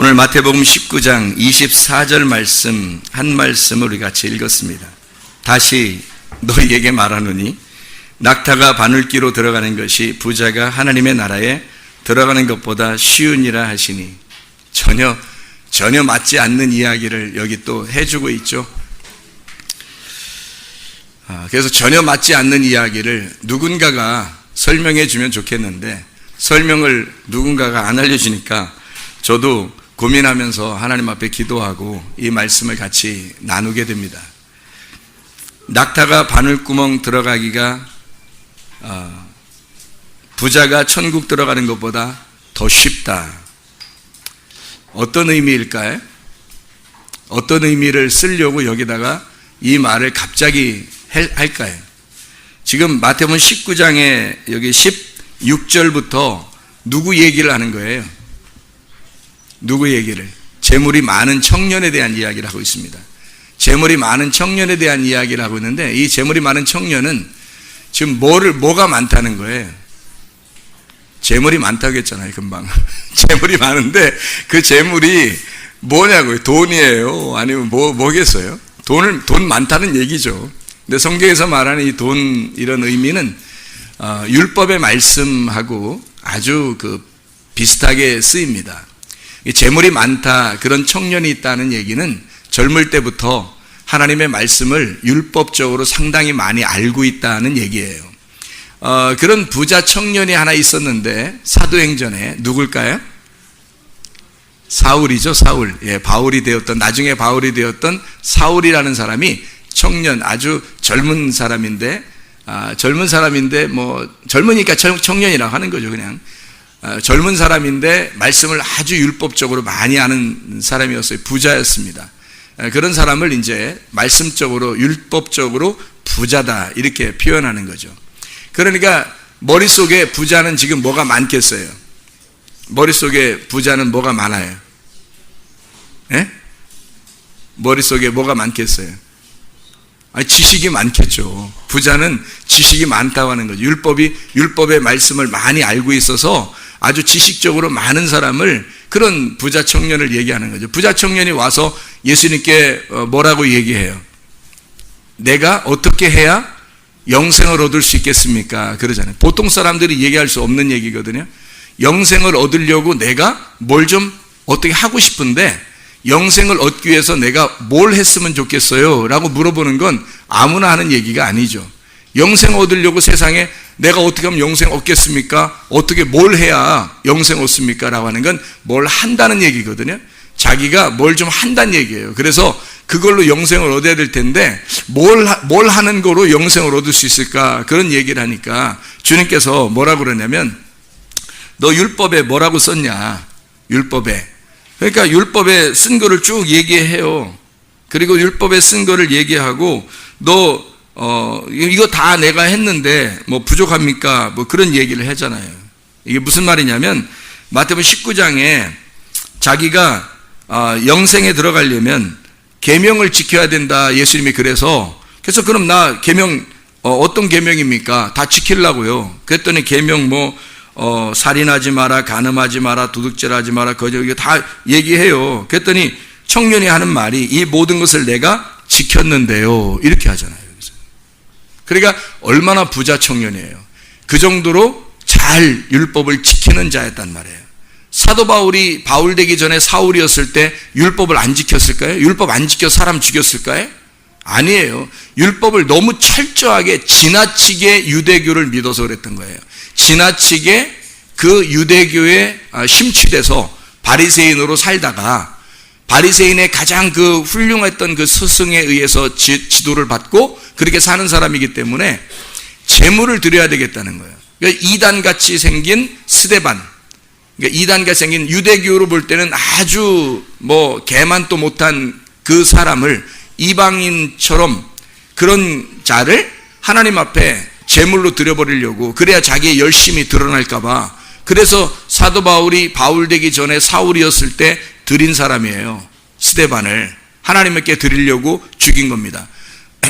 오늘 마태복음 19장 24절 말씀 한 말씀을 우리 같이 읽었습니다. 다시 너희에게 말하노니 낙타가 바늘귀로 들어가는 것이 부자가 하나님의 나라에 들어가는 것보다 쉬우니라 하시니, 전혀 맞지 않는 이야기를 여기 또 해주고 있죠. 그래서 전혀 맞지 않는 이야기를 누군가가 설명해 주면 좋겠는데, 설명을 누군가가 안 알려주니까 저도 고민하면서 하나님 앞에 기도하고 이 말씀을 같이 나누게 됩니다. 낙타가 바늘구멍 들어가기가 부자가 천국 들어가는 것보다 더 쉽다. 어떤 의미일까요? 어떤 의미를 쓰려고 여기다가 이 말을 갑자기 할까요? 지금 마태복음 19장에 여기 16절부터 누구 얘기를 하는 거예요? 누구 얘기를? 재물이 많은 청년에 대한 이야기를 하고 있습니다. 재물이 많은 청년에 대한 이야기를 하고 있는데, 이 재물이 많은 청년은 지금 뭐가 많다는 거예요? 재물이 많다고 했잖아요, 금방. 재물이 많은데 그 재물이 뭐냐고요? 돈이에요? 아니면 뭐겠어요? 돈 많다는 얘기죠. 근데 성경에서 말하는 이 돈, 이런 의미는 율법의 말씀하고 아주 비슷하게 쓰입니다. 재물이 많다, 그런 청년이 있다는 얘기는 젊을 때부터 하나님의 말씀을 율법적으로 상당히 많이 알고 있다는 얘기예요. 그런 부자 청년이 하나 있었는데, 사도행전에 누굴까요? 사울이죠, 사울. 바울이 되었던, 나중에 바울이 되었던 사울이라는 사람이 청년, 아주 젊은 사람인데, 젊으니까 청년이라고 하는 거죠, 그냥. 젊은 사람인데 말씀을 아주 율법적으로 많이 아는 사람이었어요. 부자였습니다. 그런 사람을 이제 말씀적으로, 율법적으로 부자다, 이렇게 표현하는 거죠. 그러니까 머릿속에 부자는 지금 뭐가 많겠어요? 머릿속에 부자는 뭐가 많아요? 머릿속에 뭐가 많겠어요? 지식이 많겠죠. 부자는 지식이 많다고 하는 거죠. 율법의 말씀을 많이 알고 있어서 아주 지식적으로 많은 사람을, 그런 부자 청년을 얘기하는 거죠. 부자 청년이 와서 예수님께 뭐라고 얘기해요? 내가 어떻게 해야 영생을 얻을 수 있겠습니까? 그러잖아요. 보통 사람들이 얘기할 수 없는 얘기거든요. 영생을 얻으려고 내가 뭘 좀 어떻게 하고 싶은데, 영생을 얻기 위해서 내가 뭘 했으면 좋겠어요? 라고 물어보는 건 아무나 하는 얘기가 아니죠. 영생 얻으려고 세상에 내가 어떻게 하면 영생 얻겠습니까? 어떻게 뭘 해야 영생 얻습니까? 라고 하는 건 뭘 한다는 얘기거든요. 자기가 뭘 좀 한다는 얘기예요. 그래서 그걸로 영생을 얻어야 될 텐데 뭘 하는 거로 영생을 얻을 수 있을까? 그런 얘기를 하니까 주님께서 뭐라고 그러냐면, 너 율법에 뭐라고 썼냐? 율법에. 그러니까 율법에 쓴 거를 쭉 얘기해요. 그리고 율법에 쓴 거를 얘기하고, 이거 다 내가 했는데 뭐 부족합니까? 뭐 그런 얘기를 하잖아요. 이게 무슨 말이냐면, 마태복음 19장에 자기가 영생에 들어가려면 계명을 지켜야 된다, 예수님이. 그래서 그럼 나 계명, 어떤 계명입니까? 다 지키려고요. 그랬더니 계명 살인하지 마라, 간음하지 마라, 도둑질하지 마라, 이거 다 얘기해요. 그랬더니 청년이 하는 말이, 이 모든 것을 내가 지켰는데요, 이렇게 하잖아요. 그러니까 얼마나 부자 청년이에요. 그 정도로 잘 율법을 지키는 자였단 말이에요. 사도 바울이 바울 되기 전에 사울이었을 때 율법을 안 지켰을까요? 율법 안 지켜 사람 죽였을까요? 아니에요. 율법을 너무 철저하게, 지나치게 유대교를 믿어서 그랬던 거예요. 지나치게 그 유대교에 심취돼서 바리새인으로 살다가, 바리새인의 가장 훌륭했던 그 스승에 의해서 지도를 받고 그렇게 사는 사람이기 때문에 재물을 드려야 되겠다는 거예요. 그러니까 이단같이 생긴 스데반, 그러니까 이단같이 생긴, 유대교로 볼 때는 아주 개만도 못한 그 사람을, 이방인처럼 그런 자를 하나님 앞에 제물로 드려버리려고, 그래야 자기의 열심이 드러날까봐, 그래서 사도 바울이 바울 되기 전에 사울이었을 때 드린 사람이에요. 스데반을 하나님께 드리려고 죽인 겁니다.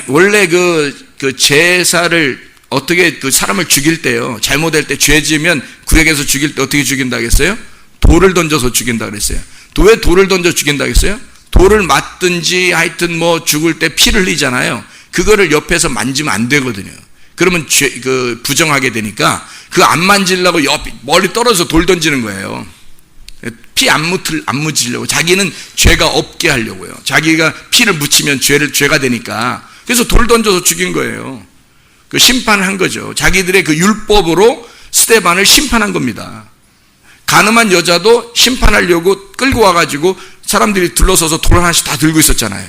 원래 그 제사를 어떻게 사람을 죽일 때요, 잘못할 때, 죄 지으면 구역에서 죽일 때 어떻게 죽인다 그랬어요? 돌을 던져서 죽인다 그랬어요. 왜 돌을 던져 죽인다고 했어요? 돌을 맞든지 하여튼 뭐 죽을 때 피를 흘리잖아요. 그거를 옆에서 만지면 안 되거든요. 그러면 부정하게 되니까 그 안 만지려고 멀리 떨어져서 돌 던지는 거예요. 피 안 묻히려고. 자기는 죄가 없게 하려고요. 자기가 피를 묻히면 죄가 되니까. 그래서 돌 던져서 죽인 거예요. 그 심판한 거죠. 자기들의 그 율법으로 스데반을 심판한 겁니다. 가늠한 여자도 심판하려고 끌고 와가지고 사람들이 둘러서서 돌 하나씩 다 들고 있었잖아요.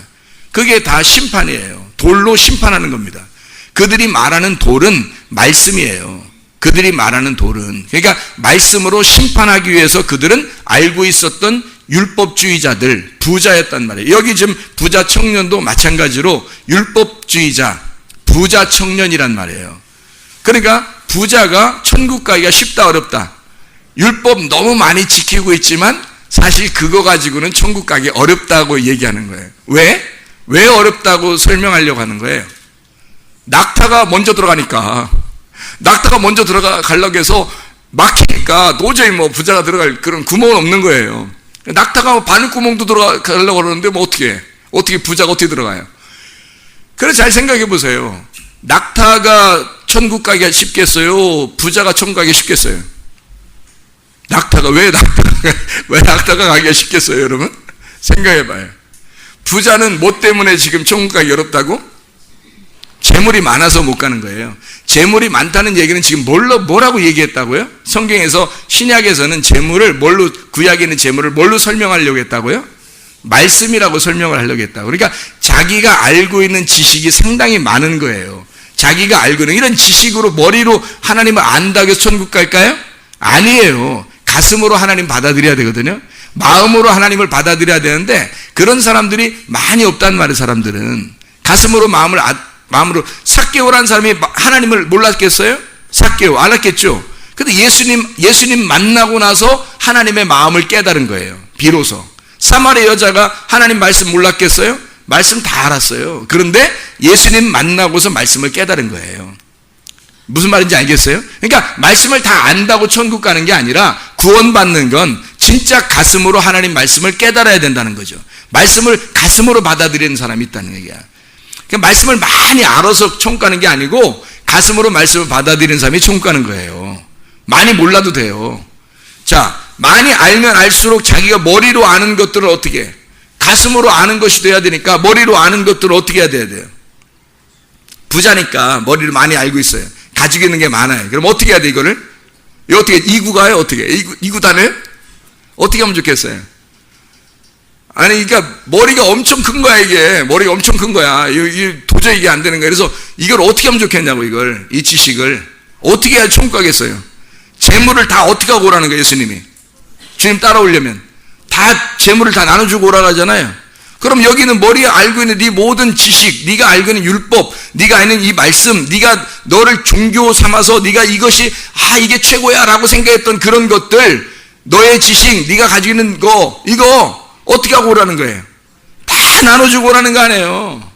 그게 다 심판이에요. 돌로 심판하는 겁니다. 그들이 말하는 돌은 말씀이에요. 그들이 말하는 돌은, 그러니까 말씀으로 심판하기 위해서 그들은 알고 있었던 율법주의자들, 부자였단 말이에요. 여기 지금 부자 청년도 마찬가지로 율법주의자, 부자 청년이란 말이에요. 그러니까 부자가 천국 가기가 쉽다 어렵다. 율법 너무 많이 지키고 있지만 사실 그거 가지고는 천국 가기 어렵다고 얘기하는 거예요. 왜 어렵다고 설명하려고 하는 거예요? 낙타가 먼저 들어가니까. 낙타가 먼저 가려고 해서 막히니까 도저히 뭐 부자가 들어갈 그런 구멍은 없는 거예요. 낙타가 바늘구멍도 들어가려고 그러는데 뭐 어떻게 부자가 어떻게 들어가요? 그래서 잘 생각해 보세요. 낙타가 천국 가기가 쉽겠어요? 부자가 천국 가기 쉽겠어요? 왜 낙타가 가기가 쉽겠어요, 여러분? 생각해 봐요. 부자는 뭐 때문에 지금 천국 가기 어렵다고? 재물이 많아서 못 가는 거예요. 재물이 많다는 얘기는 지금 뭐라고 얘기했다고요? 성경에서, 신약에서는 재물을 구약에 있는 재물을 뭘로 설명하려고 했다고요? 말씀이라고 설명을 하려고 했다고. 그러니까 자기가 알고 있는 지식이 상당히 많은 거예요. 자기가 알고 있는 이런 지식으로 머리로 하나님을 안다고 해서 천국 갈까요? 아니에요. 가슴으로 하나님 받아들여야 되거든요. 마음으로 하나님을 받아들여야 되는데 그런 사람들이 많이 없단 말이에요. 사람들은 가슴으로 마음으로 삭개오라는 사람이 하나님을 몰랐겠어요? 삭개오 알았겠죠. 근데 예수님 만나고 나서 하나님의 마음을 깨달은 거예요. 비로소. 사마리아 여자가 하나님 말씀 몰랐겠어요? 말씀 다 알았어요. 그런데 예수님 만나고서 말씀을 깨달은 거예요. 무슨 말인지 알겠어요? 그러니까 말씀을 다 안다고 천국 가는 게 아니라 구원받는 건 진짜 가슴으로 하나님 말씀을 깨달아야 된다는 거죠. 말씀을 가슴으로 받아들이는 사람이 있다는 얘기야. 그러니까 말씀을 많이 알아서 천국 가는 게 아니고 가슴으로 말씀을 받아들이는 사람이 천국 가는 거예요. 많이 몰라도 돼요. 자, 많이 알면 알수록 자기가 머리로 아는 것들을 어떻게 해? 가슴으로 아는 것이 돼야 되니까 머리로 아는 것들을 어떻게 해야 돼요? 부자니까 머리를 많이 알고 있어요. 가지고 있는 게 많아요. 그럼 어떻게 해야 돼, 이거를? 어떻게, 이구 가요? 어떻게? 이구 다녀요? 어떻게 하면 좋겠어요? 아니, 그러니까 머리가 엄청 큰 거야, 이게. 머리가 엄청 큰 거야. 도저히 이게 안 되는 거야. 그래서 이걸 어떻게 하면 좋겠냐고, 이 지식을. 어떻게 해야 천국 가겠어요? 재물을 다 어떻게 하고 오라는 거예요, 예수님이? 주님 따라오려면. 다 재물을 다 나눠주고 오라고 하잖아요. 그럼 여기는 머리에 알고 있는 네 모든 지식, 네가 알고 있는 율법, 네가 아는 이 말씀, 네가 너를 종교 삼아서 네가 이것이 이게 최고야 라고 생각했던 그런 것들, 너의 지식, 네가 가지고 있는 거, 이거 어떻게 하고 오라는 거예요? 다 나눠주고 오라는 거 아니에요.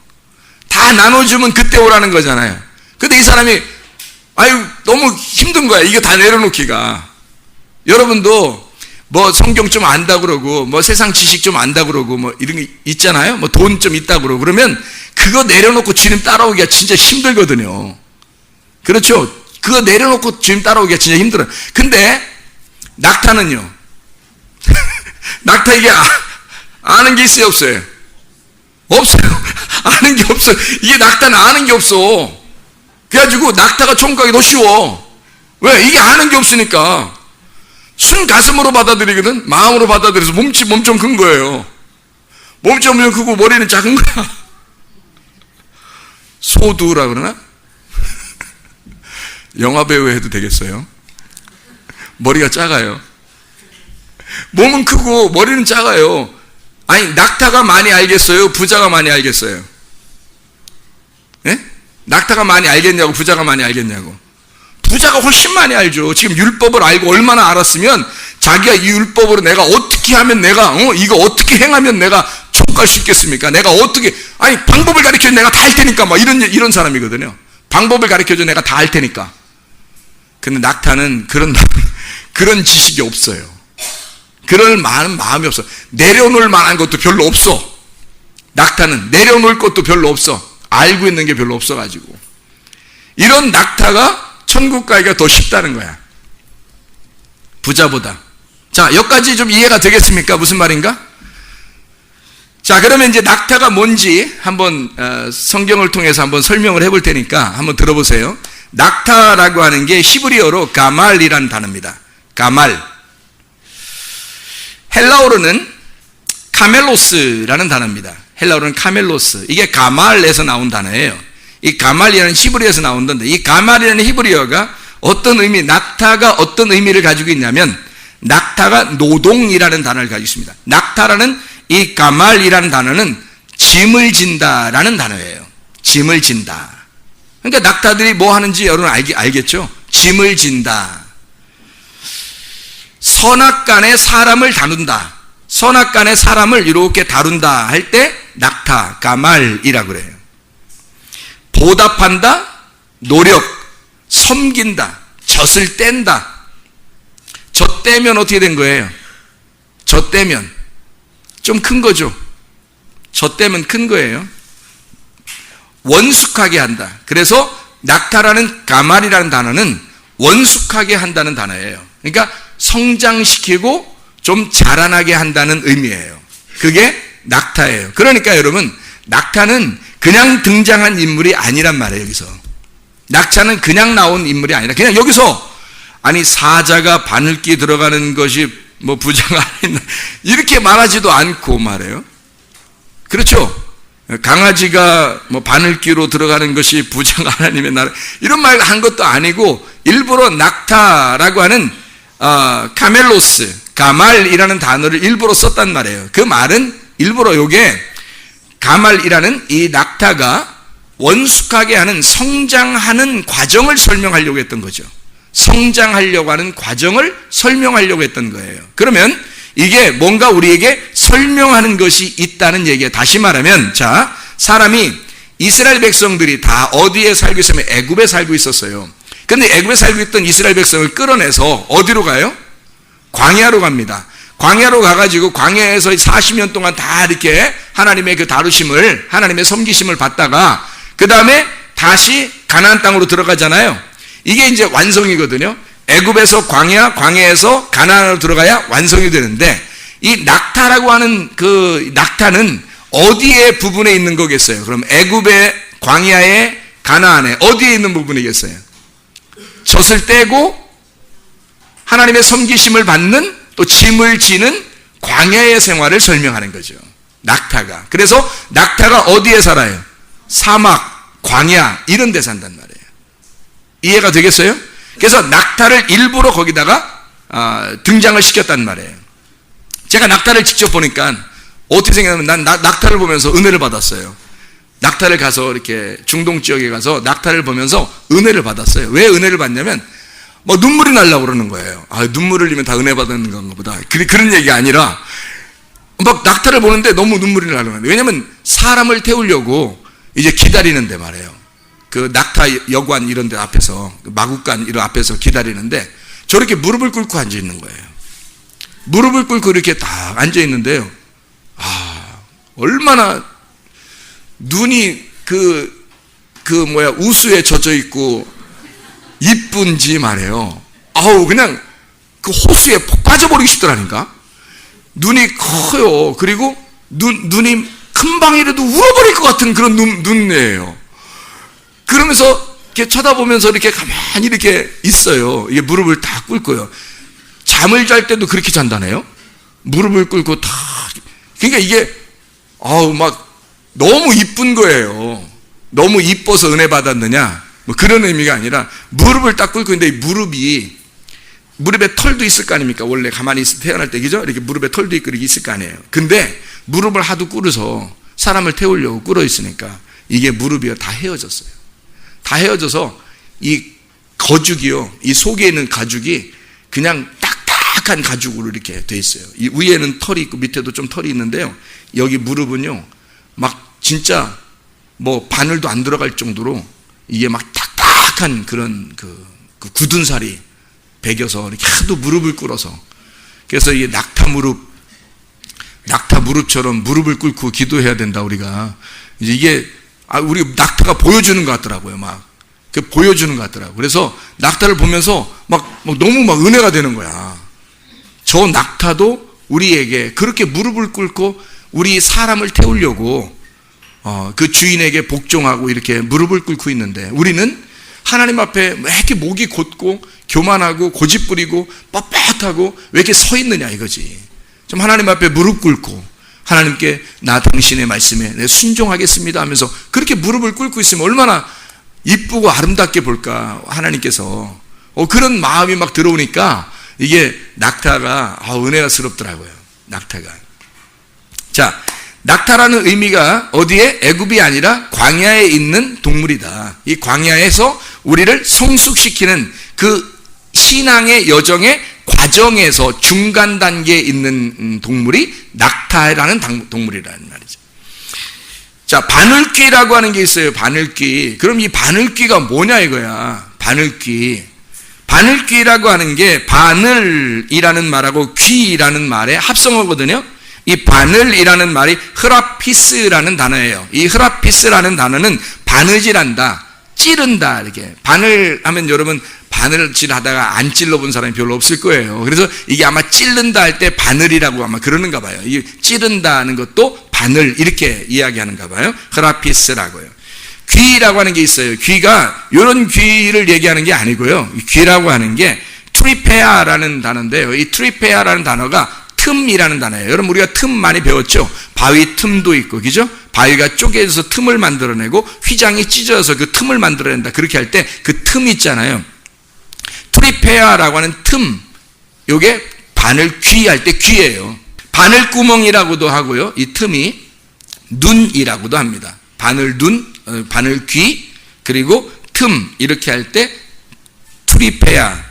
다 나눠주면 그때 오라는 거잖아요. 근데 이 사람이 너무 힘든 거야. 이게 다 내려놓기가. 여러분도 뭐 성경 좀 안다 그러고 뭐 세상 지식 좀 안다 그러고 뭐 이런 게 있잖아요. 뭐 돈 좀 있다 그러고 그러면 그거 내려놓고 주님 따라오기가 진짜 힘들거든요. 그렇죠? 그거 내려놓고 주님 따라오기가 진짜 힘들어요. 근데 낙타는요. 낙타 이게 아는 게 있어요, 없어요? 없어요. 아는 게 없어요. 이게 낙타는 아는 게 없어. 그래가지고 낙타가 천국 가기 더 쉬워. 왜? 이게 아는 게 없으니까. 순 가슴으로 받아들이거든. 마음으로 받아들여서 몸 좀 큰 거예요. 몸 좀 크고 머리는 작은 거야. 소두라 그러나? 영화배우 해도 되겠어요? 머리가 작아요. 몸은 크고 머리는 작아요. 아니, 낙타가 많이 알겠어요? 부자가 많이 알겠어요? 예? 낙타가 많이 알겠냐고, 부자가 많이 알겠냐고? 부자가 훨씬 많이 알죠. 지금 율법을 알고 얼마나 알았으면 자기가 이 율법으로 내가 어떻게 하면 이거 어떻게 행하면 내가 천국 갈 수 있겠습니까? 내가 어떻게, 방법을 가르쳐줘 내가 다 할 테니까 이런 사람이거든요. 방법을 가르쳐줘 내가 다 할 테니까. 근데 낙타는 그런 지식이 없어요. 그럴 만한 마음이 없어. 내려놓을 만한 것도 별로 없어. 낙타는 내려놓을 것도 별로 없어. 알고 있는 게 별로 없어가지고. 이런 낙타가 천국 가기가 더 쉽다는 거야. 부자보다. 자, 여기까지 좀 이해가 되겠습니까? 무슨 말인가? 자, 그러면 이제 낙타가 뭔지 한번 성경을 통해서 한번 설명을 해볼 테니까 한번 들어보세요. 낙타라고 하는 게 히브리어로 가말이라는 단어입니다. 가말. 헬라어로는 카멜로스라는 단어입니다. 헬라어로는 카멜로스. 이게 가말에서 나온 단어예요. 이 가말이라는 히브리어에서 나온 건데, 이 가말이라는 히브리어가 어떤 의미, 낙타가 어떤 의미를 가지고 있냐면, 낙타가 노동이라는 단어를 가지고 있습니다. 낙타라는 이 가말이라는 단어는 짐을 진다라는 단어예요. 짐을 진다. 그러니까 낙타들이 뭐 하는지 여러분 알겠죠? 짐을 진다. 선악간에 사람을 다룬다. 선악간에 사람을 이렇게 다룬다 할 때 낙타, 가말이라고 그래요. 보답한다, 노력, 섬긴다, 젖을 뗀다. 젖 떼면 어떻게 된 거예요? 젖 떼면 좀 큰 거죠. 젖 떼면 큰 거예요. 원숙하게 한다. 그래서 낙타라는 가말이라는 단어는 원숙하게 한다는 단어예요. 그러니까 성장시키고 좀 자라나게 한다는 의미예요. 그게 낙타예요. 그러니까 여러분, 낙타는 그냥 등장한 인물이 아니란 말이에요. 여기서 낙타는 그냥 나온 인물이 아니라 그냥 여기서 아니 사자가 바늘기 들어가는 것이 뭐 부자가 아니나 이렇게 말하지도 않고 말해요. 그렇죠? 강아지가 뭐 바늘기로 들어가는 것이 부자가 하나님의 나라 이런 말 한 것도 아니고 일부러 낙타라고 하는 카멜로스, 가말이라는 단어를 일부러 썼단 말이에요. 그 말은 일부러 요게 가말이라는 이 낙타가 원숙하게 하는 성장하는 과정을 설명하려고 했던 거죠. 성장하려고 하는 과정을 설명하려고 했던 거예요. 그러면 이게 뭔가 우리에게 설명하는 것이 있다는 얘기예요. 다시 말하면, 자, 사람이 이스라엘 백성들이 다 어디에 살고 있으면 애굽에 살고 있었어요. 근데 애굽에 살고 있던 이스라엘 백성을 끌어내서 어디로 가요? 광야로 갑니다. 광야로 가가지고 광야에서 40년 동안 다 이렇게 하나님의 그 다루심을, 하나님의 섬기심을 받다가 그 다음에 다시 가나안 땅으로 들어가잖아요. 이게 이제 완성이거든요. 애굽에서 광야, 광야에서 가나안으로 들어가야 완성이 되는데 이 낙타라고 하는 그 낙타는 어디에 부분에 있는 거겠어요? 그럼 애굽의 광야에 가나안에 어디에 있는 부분이겠어요? 젖을 떼고 하나님의 섬기심을 받는 또 짐을 지는 광야의 생활을 설명하는 거죠. 낙타가. 그래서 낙타가 어디에 살아요? 사막, 광야 이런 데 산단 말이에요. 이해가 되겠어요? 그래서 낙타를 일부러 거기다가 등장을 시켰단 말이에요. 제가 낙타를 직접 보니까 어떻게 생각하면 난 낙타를 보면서 은혜를 받았어요. 낙타를 가서 이렇게 중동 지역에 가서 낙타를 보면서 은혜를 받았어요. 왜 은혜를 받냐면 뭐 눈물이 나려고 그러는 거예요. 눈물을 흘리면 다 은혜 받는 건가 보다. 그런 얘기가 아니라 막 낙타를 보는데 너무 눈물이 나는 거예요. 왜냐면 사람을 태우려고 이제 기다리는데 말이에요. 그 낙타 여관 이런 데 앞에서, 마국간 이런 앞에서 기다리는데 저렇게 무릎을 꿇고 앉아 있는 거예요. 무릎을 꿇고 이렇게 딱 앉아 있는데요. 얼마나 눈이 우수에 젖어 있고 이쁜지 말이에요. 그냥 그 호수에 빠져버리기 싶더라니까. 눈이 커요. 그리고 눈이 금방이라도 울어버릴 것 같은 그런 눈이에요. 그러면서 이렇게 쳐다보면서 이렇게 가만히 이렇게 있어요. 이게 무릎을 딱 꿇고요. 잠을 잘 때도 그렇게 잔다네요. 무릎을 꿇고 딱. 그러니까 이게 막 너무 이쁜 거예요. 너무 이뻐서 은혜 받았느냐 뭐 그런 의미가 아니라 무릎을 딱 꿇고 있는데 이 무릎에 털도 있을 거 아닙니까? 원래 가만히 태어날 때 그죠? 이렇게 무릎에 털도 있고 이렇게 있을 거 아니에요. 근데 무릎을 하도 꿇어서 사람을 태우려고 꿇어 있으니까 이게 무릎이 다 헤어졌어요. 다 헤어져서 이 거죽이요, 이 속에 있는 가죽이 그냥 딱딱한 가죽으로 이렇게 돼 있어요. 이 위에는 털이 있고 밑에도 좀 털이 있는데요. 여기 무릎은요, 막 진짜 뭐 바늘도 안 들어갈 정도로 이게 막 딱딱한 그런 그 굳은 살이 배겨서 이렇게 하도 무릎을 꿇어서 그래서 이 낙타 무릎처럼 무릎을 꿇고 기도해야 된다, 우리가. 이제 이게, 우리 낙타가 보여주는 것 같더라고요, 보여주는 것 같더라고요. 그래서 낙타를 보면서 너무 은혜가 되는 거야. 저 낙타도 우리에게 그렇게 무릎을 꿇고 우리 사람을 태우려고, 그 주인에게 복종하고 이렇게 무릎을 꿇고 있는데, 우리는 하나님 앞에 왜 이렇게 목이 곧고 교만하고 고집부리고 뻣뻣하고 왜 이렇게 서 있느냐 이거지. 좀 하나님 앞에 무릎 꿇고 하나님께 나 당신의 말씀에 내 순종하겠습니다 하면서 그렇게 무릎을 꿇고 있으면 얼마나 이쁘고 아름답게 볼까, 하나님께서. 그런 마음이 막 들어오니까 이게 낙타가 은혜스럽더라고요, 낙타가. 자, 낙타라는 의미가 어디에? 애굽이 아니라 광야에 있는 동물이다. 이 광야에서 우리를 성숙시키는 그 신앙의 여정의 과정에서 중간 단계에 있는 동물이 낙타라는 동물이라는 말이죠. 자, 바늘귀라고 하는 게 있어요. 바늘귀. 그럼 이 바늘귀가 뭐냐 이거야. 바늘귀라고 하는 게 바늘이라는 말하고 귀라는 말의 합성어거든요. 이 바늘이라는 말이 흐라피스라는 단어예요. 이 흐라피스라는 단어는 바느질한다, 찌른다, 이렇게. 바늘 하면 여러분 바늘질 하다가 안 찔러본 사람이 별로 없을 거예요. 그래서 이게 아마 찌른다 할 때 바늘이라고 아마 그러는가 봐요. 이 찌른다는 것도 바늘 이렇게 이야기하는가 봐요. 흐라피스라고요. 귀라고 하는 게 있어요. 귀가 이런 귀를 얘기하는 게 아니고요. 귀라고 하는 게 트리페아라는 단어인데요. 이 트리페아라는 단어가 틈이라는 단어예요. 여러분 우리가 틈 많이 배웠죠? 바위 틈도 있고, 그죠? 바위가 쪼개져서 틈을 만들어내고 휘장이 찢어져서 그 틈을 만들어낸다. 그렇게 할 때 그 틈 있잖아요. 트리페아라고 하는 틈, 요게 바늘귀 할 때 귀예요. 바늘구멍이라고도 하고요. 이 틈이 눈이라고도 합니다. 바늘눈, 바늘귀, 그리고 틈 이렇게 할 때 트리페아.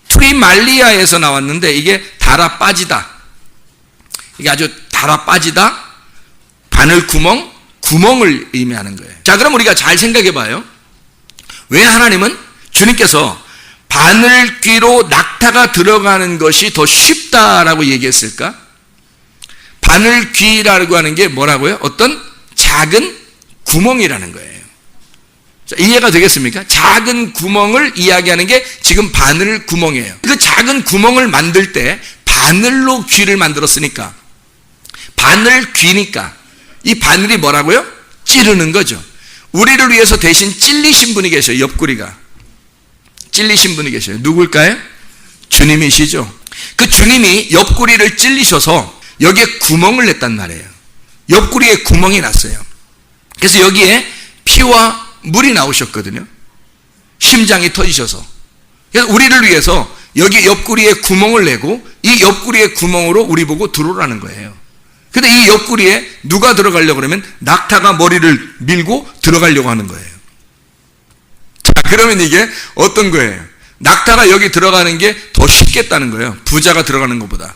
트리말리아에서 나왔는데 이게 달아 빠지다. 이게 아주 달아 빠지다, 바늘구멍, 구멍을 의미하는 거예요. 자, 그럼 우리가 잘 생각해 봐요. 왜 하나님은 주님께서 바늘귀로 낙타가 들어가는 것이 더 쉽다라고 얘기했을까? 바늘귀라고 하는 게 뭐라고요? 어떤 작은 구멍이라는 거예요. 자, 이해가 되겠습니까? 작은 구멍을 이야기하는 게 지금 바늘 구멍이에요. 그 작은 구멍을 만들 때 바늘로 귀를 만들었으니까, 바늘 귀니까 이 바늘이 뭐라고요? 찌르는 거죠. 우리를 위해서 대신 찔리신 분이 계셔요. 옆구리가 찔리신 분이 계셔요. 누굴까요? 주님이시죠. 그 주님이 옆구리를 찔리셔서 여기에 구멍을 냈단 말이에요. 옆구리에 구멍이 났어요. 그래서 여기에 피와 물이 나오셨거든요. 심장이 터지셔서. 그래서 우리를 위해서 여기 옆구리에 구멍을 내고 이 옆구리의 구멍으로 우리 보고 들어오라는 거예요. 근데 이 옆구리에 누가 들어가려고 그러면 낙타가 머리를 밀고 들어가려고 하는 거예요. 자, 그러면 이게 어떤 거예요? 낙타가 여기 들어가는 게 더 쉽겠다는 거예요. 부자가 들어가는 것보다.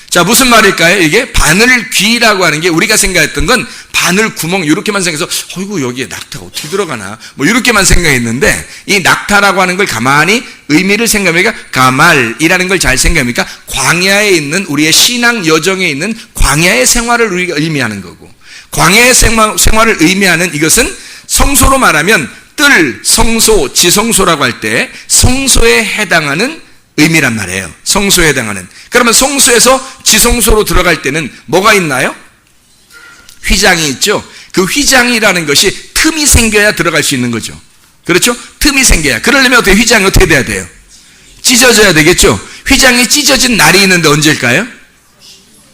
자, 무슨 말일까요? 이게 바늘귀라고 하는 게 우리가 생각했던 건 바늘 구멍 이렇게만 생각해서 어이구 여기에 낙타가 어떻게 들어가나 뭐 이렇게만 생각했는데, 이 낙타라고 하는 걸 가만히 의미를 생각하니까 가말이라는 걸 잘 생각하니까 광야에 있는 우리의 신앙 여정에 있는 광야의 생활을 우리가 의미하는 거고, 광야의 생활을 의미하는 이것은 성소로 말하면 뜰, 성소, 지성소라고 할 때 성소에 해당하는 의미란 말이에요. 성소에 해당하는. 그러면 성소에서 지성소로 들어갈 때는 뭐가 있나요? 휘장이 있죠. 그 휘장이라는 것이 틈이 생겨야 들어갈 수 있는 거죠. 그렇죠? 틈이 생겨야. 그러려면 어떻게 휘장이 어떻게 돼야 돼요? 찢어져야 되겠죠. 휘장이 찢어진 날이 있는데 언제일까요?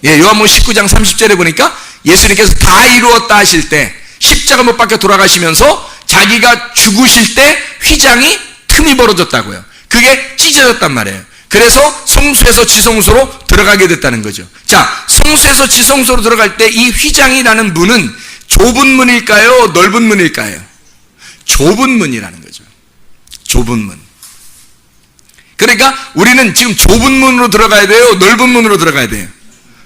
예, 요한복음 19장 30절에 보니까 예수님께서 다 이루었다 하실 때 십자가 못 박혀 돌아가시면서 자기가 죽으실 때 휘장이 틈이 벌어졌다고요. 그게 찢어졌단 말이에요. 그래서 성소에서 지성소로 들어가게 됐다는 거죠. 자, 성소에서 지성소로 들어갈 때 이 휘장이라는 문은 좁은 문일까요? 넓은 문일까요? 좁은 문이라는 거죠. 좁은 문. 그러니까 우리는 지금 좁은 문으로 들어가야 돼요? 넓은 문으로 들어가야 돼요?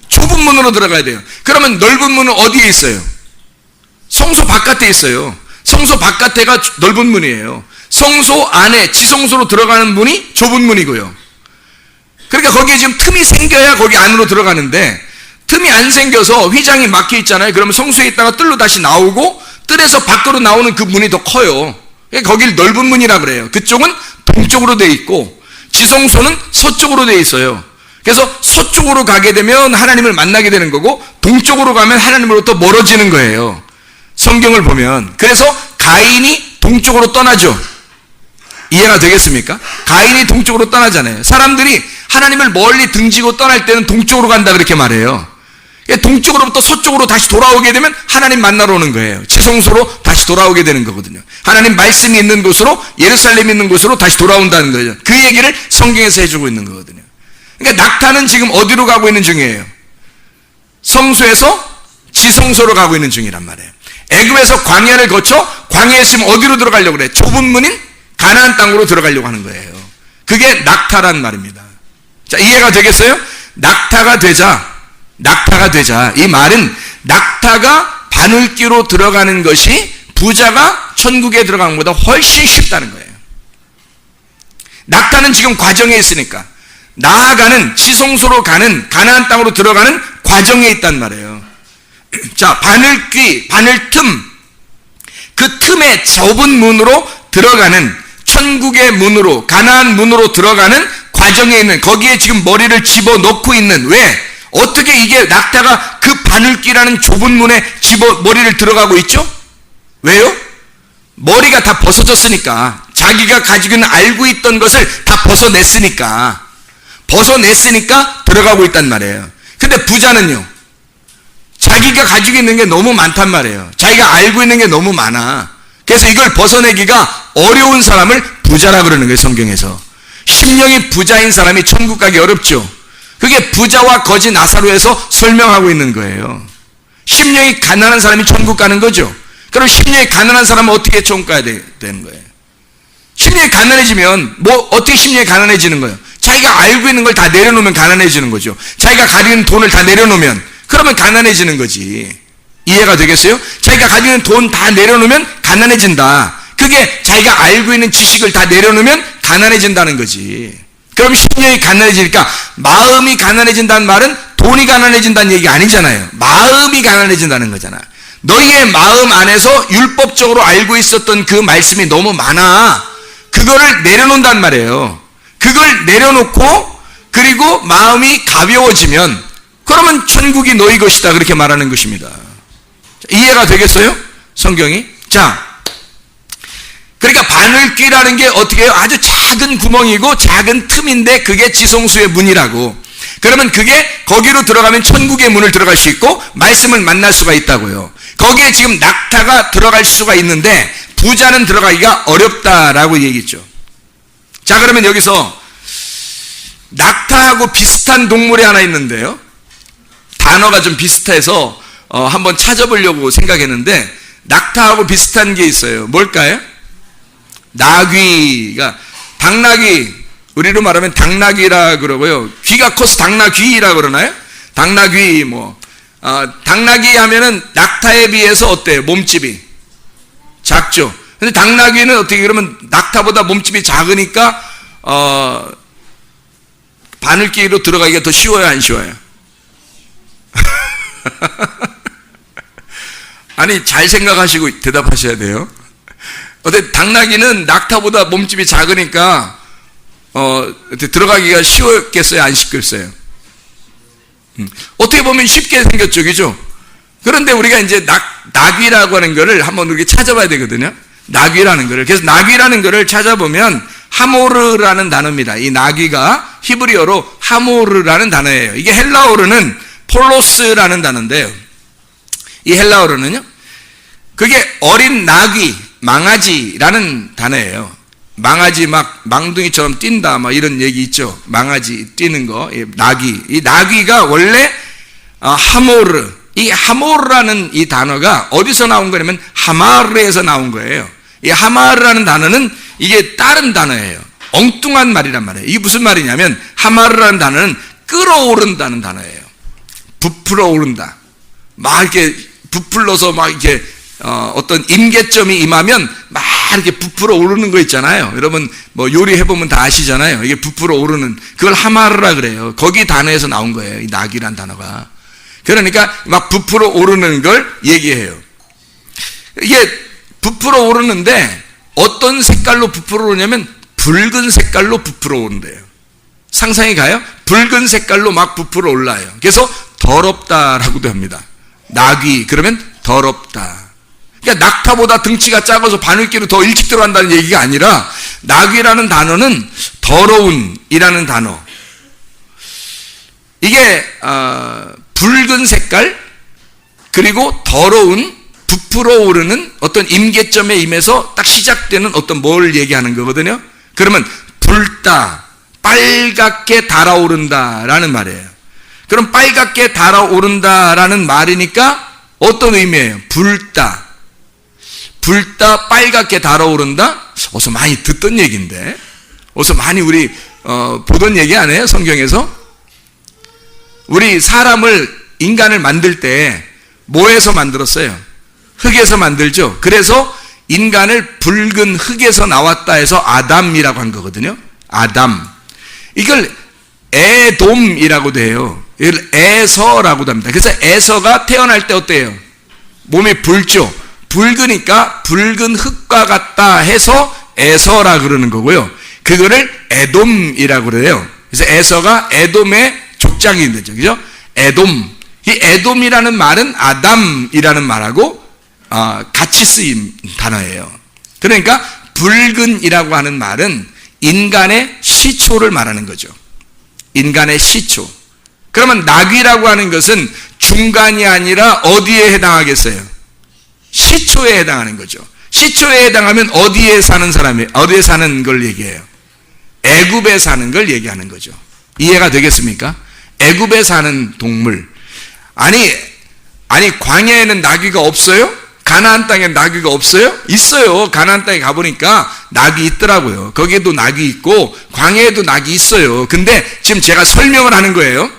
좁은 문으로 들어가야 돼요. 그러면 넓은 문은 어디에 있어요? 성소 바깥에 있어요. 성소 바깥에가 넓은 문이에요. 성소 안에 지성소로 들어가는 문이 좁은 문이고요. 그러니까 거기에 지금 틈이 생겨야 거기 안으로 들어가는데 틈이 안 생겨서 휘장이 막혀 있잖아요. 그러면 성소에 있다가 뜰로 다시 나오고 뜰에서 밖으로 나오는 그 문이 더 커요. 그러니까 거길 넓은 문이라 그래요. 그쪽은 동쪽으로 돼 있고 지성소는 서쪽으로 돼 있어요. 그래서 서쪽으로 가게 되면 하나님을 만나게 되는 거고 동쪽으로 가면 하나님으로부터 멀어지는 거예요. 성경을 보면. 그래서 가인이 동쪽으로 떠나죠. 이해가 되겠습니까? 가인이 동쪽으로 떠나잖아요. 사람들이 하나님을 멀리 등지고 떠날 때는 동쪽으로 간다 그렇게 말해요. 동쪽으로부터 서쪽으로 다시 돌아오게 되면 하나님 만나러 오는 거예요. 지성소로 다시 돌아오게 되는 거거든요. 하나님 말씀이 있는 곳으로, 예루살렘이 있는 곳으로 다시 돌아온다는 거죠. 그 얘기를 성경에서 해주고 있는 거거든요. 그러니까 낙타는 지금 어디로 가고 있는 중이에요? 성소에서 지성소로 가고 있는 중이란 말이에요. 애굽에서 광야를 거쳐 광야에 있으면 어디로 들어가려고 그래? 좁은 문인 가나안 땅으로 들어가려고 하는 거예요. 그게 낙타란 말입니다. 자, 이해가 되겠어요? 낙타가 되자. 이 말은 낙타가 바늘귀로 들어가는 것이 부자가 천국에 들어가는 것보다 훨씬 쉽다는 거예요. 낙타는 지금 과정에 있으니까 나아가는 지성소로 가는 가나안 땅으로 들어가는 과정에 있단 말이에요. 자, 바늘귀, 바늘틈, 그 틈에 좁은 문으로 들어가는 천국의 문으로, 가나안 문으로 들어가는 과정에 있는, 거기에 지금 머리를 집어넣고 있는, 왜? 어떻게 이게 낙타가 그 바늘귀라는 좁은 문에 머리를 들어가고 있죠? 왜요? 머리가 다 벗어졌으니까. 자기가 가지고 있는 알고 있던 것을 다 벗어냈으니까 들어가고 있단 말이에요. 근데 부자는요, 자기가 가지고 있는 게 너무 많단 말이에요. 자기가 알고 있는 게 너무 많아. 그래서 이걸 벗어내기가 어려운 사람을 부자라 그러는 거예요, 성경에서. 심령이 부자인 사람이 천국 가기 어렵죠. 그게 부자와 거지 나사로에서 설명하고 있는 거예요. 심령이 가난한 사람이 천국 가는 거죠. 그럼 심령이 가난한 사람은 어떻게 천국 가야 되는 거예요? 심령이 가난해지면 어떻게 심령이 가난해지는 거예요? 자기가 알고 있는 걸 다 내려놓으면 가난해지는 거죠. 자기가 가지고 있는 돈을 다 내려놓으면, 그러면 가난해지는 거지. 이해가 되겠어요? 자기가 가지고 있는 돈 다 내려놓으면 가난해진다. 그게 자기가 알고 있는 지식을 다 내려놓으면 가난해진다는 거지. 그럼 심령이 가난해지니까, 마음이 가난해진다는 말은 돈이 가난해진다는 얘기 아니잖아요. 마음이 가난해진다는 거잖아. 너희의 마음 안에서 율법적으로 알고 있었던 그 말씀이 너무 많아. 그거를 내려놓는단 말이에요. 그걸 내려놓고, 그리고 마음이 가벼워지면, 그러면 천국이 너희 것이다, 그렇게 말하는 것입니다. 이해가 되겠어요? 성경이? 자, 그러니까 바늘귀라는 게 어떻게 해요? 아주 작은 구멍이고 작은 틈인데 그게 지성소의 문이라고. 그러면 그게 거기로 들어가면 천국의 문을 들어갈 수 있고 말씀을 만날 수가 있다고요. 거기에 지금 낙타가 들어갈 수가 있는데 부자는 들어가기가 어렵다라고 얘기했죠. 자, 그러면 여기서 낙타하고 비슷한 동물이 하나 있는데요. 단어가 좀 비슷해서 한번 찾아보려고 생각했는데 낙타하고 비슷한 게 있어요. 뭘까요? 나귀가, 당나귀, 우리로 말하면 당나귀라 그러고요. 귀가 커서 당나귀라 그러나요? 당나귀 당나귀 하면은 낙타에 비해서 어때요? 몸집이 작죠. 근데 당나귀는 어떻게 그러면 낙타보다 몸집이 작으니까 바늘귀로 들어가기가 더 쉬워요, 안 쉬워요? 아니, 잘 생각하시고 대답하셔야 돼요. 어때, 당나귀는 낙타보다 몸집이 작으니까 들어가기가 쉬웠겠어요, 안 쉽겠어요? 어떻게 보면 쉽게 생겼죠, 그죠? 그런데 우리가 이제 나귀라고 하는 거를 한번 이렇게 찾아봐야 되거든요. 나귀라는 거를. 그래서 나귀라는 거를 찾아보면 하모르라는 단어입니다. 이 나귀가 히브리어로 하모르라는 단어예요. 이게 헬라어로는 폴로스라는 단어인데요. 이 헬라어로는요, 그게 어린 나귀, 망아지라는 단어예요. 망아지 막 망둥이처럼 뛴다, 막 이런 얘기 있죠. 망아지 뛰는 거, 나귀. 이 나귀가 원래 하모르, 이 하모르라는 이 단어가 어디서 나온 거냐면 하마르에서 나온 거예요. 이 하마르라는 단어는 이게 다른 단어예요. 엉뚱한 말이란 말이에요. 이게 무슨 말이냐면 하마르라는 단어는 끌어오른다는 단어예요. 부풀어 오른다. 막 이렇게 부풀러서 막 이렇게 어떤 임계점이 임하면 막 이렇게 부풀어 오르는 거 있잖아요. 여러분 뭐 요리해보면 다 아시잖아요. 이게 부풀어 오르는, 그걸 하마르라 그래요. 거기 단어에서 나온 거예요, 이 낙이란 단어가. 그러니까 막 부풀어 오르는 걸 얘기해요. 이게 부풀어 오르는데 어떤 색깔로 부풀어 오르냐면 붉은 색깔로 부풀어 오른대요. 상상이 가요? 붉은 색깔로 막 부풀어 올라요. 그래서 더럽다라고도 합니다. 낙이 그러면 더럽다. 그러니까 낙타보다 등치가 작아서 바늘기로 더 일찍 들어간다는 얘기가 아니라, 낙이라는 단어는 더러운이라는 단어. 이게 붉은 색깔 그리고 더러운, 부풀어 오르는 어떤 임계점에 임해서 딱 시작되는 어떤 뭘 얘기하는 거거든요. 그러면 붉다, 빨갛게 달아오른다라는 말이에요. 그럼 빨갛게 달아오른다라는 말이니까 어떤 의미예요? 붉다, 빨갛게 달아오른다? 어서 많이 듣던 얘기인데, 어서 많이 우리 보던 얘기 아니에요? 성경에서? 우리 인간을 만들 때 뭐에서 만들었어요? 흙에서 만들죠. 그래서 인간을 붉은 흙에서 나왔다 해서 아담이라고 한 거거든요. 아담. 이걸 에돔이라고도 해요. 이걸 에서라고도 합니다. 그래서 에서가 태어날 때 어때요? 몸이 붉죠. 붉으니까 붉은 흙과 같다 해서 에서라 그러는 거고요. 그거를 에돔이라고 그래요. 그래서 에서가 에돔의 족장이 되죠. 그죠? 에돔. 이 에돔이라는 말은 아담이라는 말하고 같이 쓰인 단어예요. 그러니까 붉은이라고 하는 말은 인간의 시초를 말하는 거죠. 인간의 시초. 그러면 낙이라고 하는 것은 중간이 아니라 어디에 해당하겠어요? 시초에 해당하는 거죠. 시초에 해당하면 어디에 사는 사람이, 어디에 사는 걸 얘기해요? 애굽에 사는 걸 얘기하는 거죠. 이해가 되겠습니까? 애굽에 사는 동물. 아니 광야에는 나귀가 없어요? 가나안 땅에 나귀가 없어요? 있어요. 가나안 땅에 가보니까 낙이 있더라고요. 거기에도 낙이 있고 광야에도 낙이 있어요. 근데 지금 제가 설명을 하는 거예요.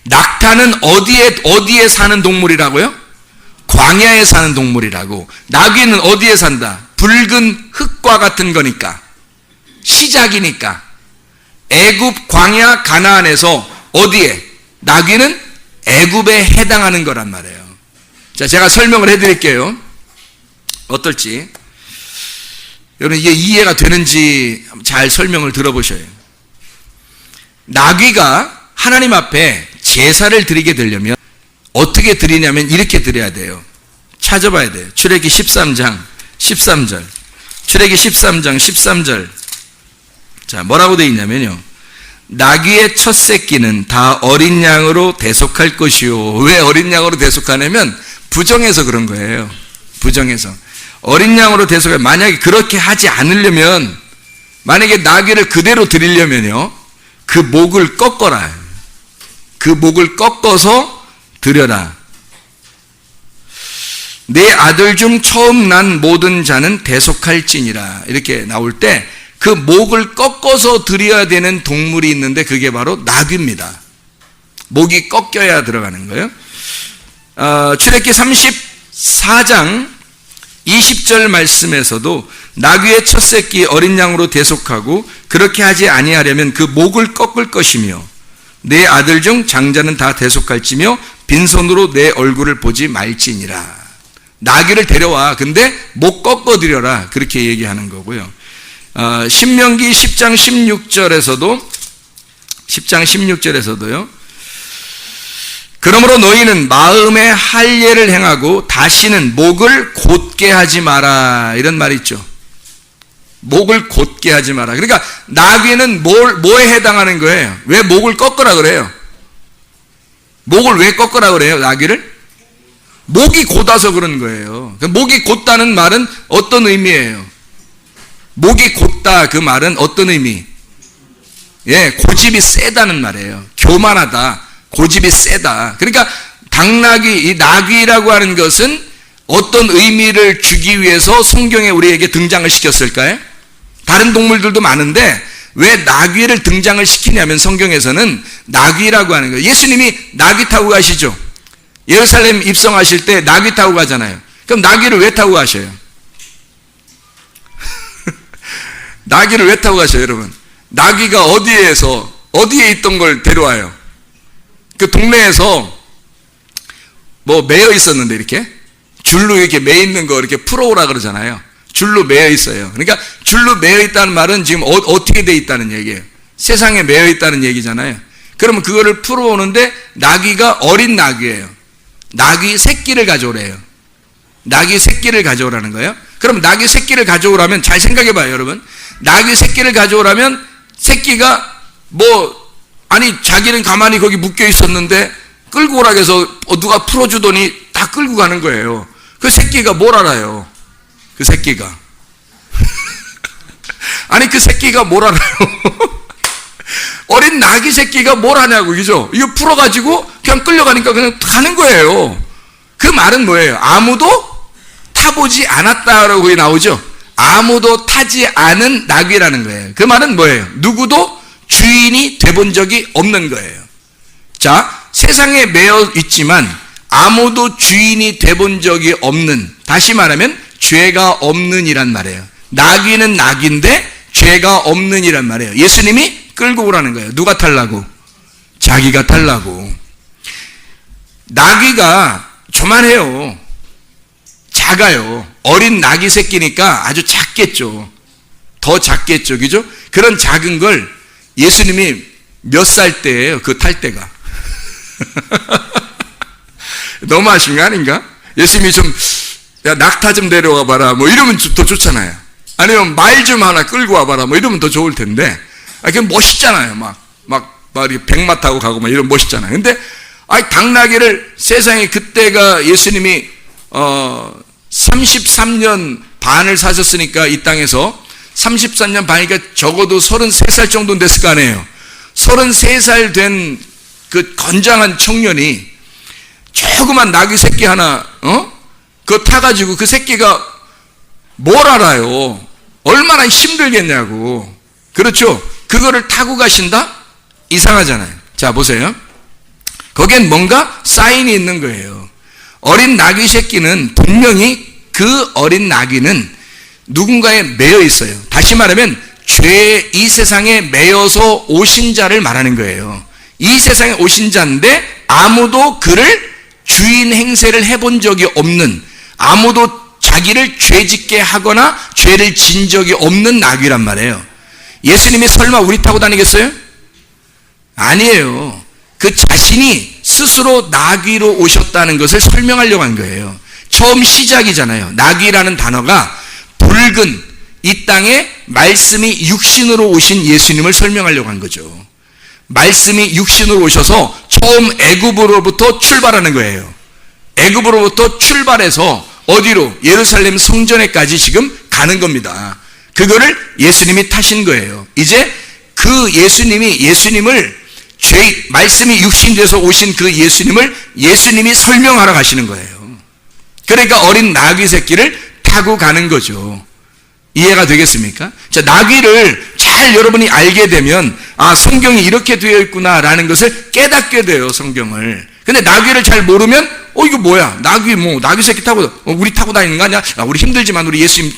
낙타는 어디에 사는 동물이라고요? 광야에 사는 동물이라고. 나귀는 어디에 산다? 붉은 흙과 같은 거니까, 시작이니까. 애굽, 광야, 가나안에서 어디에? 나귀는 애굽에 해당하는 거란 말이에요. 자, 제가 설명을 해드릴게요. 어떨지. 여러분 이게 이해가 되는지 잘 설명을 들어보셔요. 나귀가 하나님 앞에 제사를 드리게 되려면 어떻게 드리냐면 이렇게 드려야 돼요. 찾아봐야 돼요. 출애기 13장 13절. 출애기 13장 13절. 자, 뭐라고 되어 있냐면요. 나귀의 첫 새끼는 다 어린 양으로 대속할 것이요. 왜 어린 양으로 대속하냐면 부정해서 그런 거예요. 부정해서. 어린 양으로 대속해. 만약에 그렇게 하지 않으려면, 만약에 나귀를 그대로 드리려면요, 그 목을 꺾어라. 그 목을 꺾어서 드려라. 내 아들 중 처음 난 모든 자는 대속할지니라. 이렇게 나올 때 그 목을 꺾어서 드려야 되는 동물이 있는데 그게 바로 나귀입니다. 목이 꺾여야 들어가는 거예요. 출애기 34장 20절 말씀에서도 나귀의 첫 새끼 어린 양으로 대속하고 그렇게 하지 아니하려면 그 목을 꺾을 것이며 내 아들 중 장자는 다 대속할지며 빈손으로 내 얼굴을 보지 말지니라. 나귀를 데려와. 근데 목 꺾어 드려라. 그렇게 얘기하는 거고요. 신명기 10장 16절에서도요. 그러므로 너희는 마음에 할례를 행하고 다시는 목을 곧게 하지 마라. 이런 말이 있죠. 목을 곧게 하지 마라. 그러니까 나귀는 뭐에 해당하는 거예요? 왜 목을 꺾으라 그래요? 목을 왜 꺾으라 그래요? 나귀를? 목이 곧아서 그런 거예요. 목이 곧다는 말은 어떤 의미예요? 목이 곧다 그 말은 어떤 의미? 예, 고집이 세다는 말이에요. 교만하다. 고집이 세다. 그러니까 당나귀, 이 나귀라고 하는 것은 어떤 의미를 주기 위해서 성경에 우리에게 등장을 시켰을까요? 다른 동물들도 많은데 왜 나귀를 등장을 시키냐면 성경에서는 나귀라고 하는 거예요. 예수님이 나귀 타고 가시죠. 예루살렘 입성하실 때 나귀 타고 가잖아요. 그럼 나귀를 왜 타고 가셔요? 나귀를 왜 타고 가셔요, 여러분? 나귀가 어디에 있던 걸 데려와요? 그 동네에서 뭐 매여 있었는데 이렇게 줄로 이렇게 매 있는 거 이렇게 풀어오라 그러잖아요. 줄로 매여 있어요. 그러니까 줄로 매여 있다는 말은 지금 어떻게 돼 있다는 얘기예요. 세상에 매여 있다는 얘기잖아요. 그러면 그거를 풀어오는데 나귀가 어린 나귀예요. 나귀 새끼를 가져오래요. 나귀 새끼를 가져오라는 거예요. 그럼 나귀 새끼를 가져오라면 잘 생각해 봐요, 여러분. 나귀 새끼를 가져오라면 새끼가 아니 자기는 가만히 거기 묶여 있었는데 끌고 오라 해서 누가 풀어주더니 다 끌고 가는 거예요. 그 새끼가 뭘 알아요? 그 새끼가 아니 그 새끼가 뭘 알아요? 어린 나귀 새끼가 뭘 하냐고, 그죠? 이거 풀어가지고 그냥 끌려가니까 그냥 가는 거예요. 그 말은 뭐예요? 아무도 타보지 않았다라고 거기 나오죠. 아무도 타지 않은 나귀라는 거예요. 그 말은 뭐예요? 누구도 주인이 돼본 적이 없는 거예요. 자, 세상에 매여 있지만 아무도 주인이 돼본 적이 없는, 다시 말하면 죄가 없는 이란 말이에요. 나귀는 나귀인데 죄가 없는 이란 말이에요. 예수님이 끌고 오라는 거예요. 누가 타려고? 자기가 타려고. 나귀가 조만해요. 작아요. 어린 나귀 새끼니까 아주 작겠죠. 더 작겠죠. 그죠? 그런 작은 걸 예수님이 몇 살 때예요? 그 탈 때가. 너무하신 거 아닌가? 예수님이 좀, 야, 낙타 좀 데려와 봐라. 뭐 이러면 더 좋잖아요. 아니면 말 좀 하나 끌고 와 봐라. 뭐 이러면 더 좋을 텐데. 그게 멋있잖아요. 이렇게 백마 타고 가고 막 이러면 멋있잖아요. 근데, 당나귀를 세상에 그때가 예수님이, 33년 반을 사셨으니까 이 땅에서 33년 반이니까 적어도 33살 정도는 됐을 거 아니에요. 33살 된 그 건장한 청년이 조그만 나귀 새끼 하나, 그거 타가지고 그 새끼가 뭘 알아요? 얼마나 힘들겠냐고. 그렇죠? 그거를 타고 가신다? 이상하잖아요. 자, 보세요. 거기엔 뭔가 사인이 있는 거예요. 어린 나귀 새끼는 분명히 그 어린 나귀는 누군가에 매여 있어요. 다시 말하면 이 세상에 매여서 오신 자를 말하는 거예요. 이 세상에 오신 자인데 아무도 그를 주인 행세를 해본 적이 없는, 아무도 자기를 죄짓게 하거나 죄를 진 적이 없는 나귀란 말이에요. 예수님이 설마 우리 타고 다니겠어요? 아니에요. 그 자신이 스스로 나귀로 오셨다는 것을 설명하려고 한 거예요. 처음 시작이잖아요. 나귀라는 단어가 붉은 이 땅에 말씀이 육신으로 오신 예수님을 설명하려고 한 거죠. 말씀이 육신으로 오셔서 처음 애굽으로부터 출발하는 거예요. 애굽으로부터 출발해서 어디로? 예루살렘 성전에까지 지금 가는 겁니다. 그거를 예수님이 타신 거예요. 이제 그 예수님을 말씀이 육신돼서 오신 그 예수님이 설명하러 가시는 거예요. 그러니까 어린 나귀 새끼를 타고 가는 거죠. 이해가 되겠습니까? 자, 나귀를 잘 여러분이 알게 되면 성경이 이렇게 되어 있구나라는 것을 깨닫게 돼요, 성경을. 근데 나귀를 잘 모르면 이거 뭐야? 나귀 새끼 타고 우리 타고 다니는 거 아니야? 우리 힘들지만 우리 예수님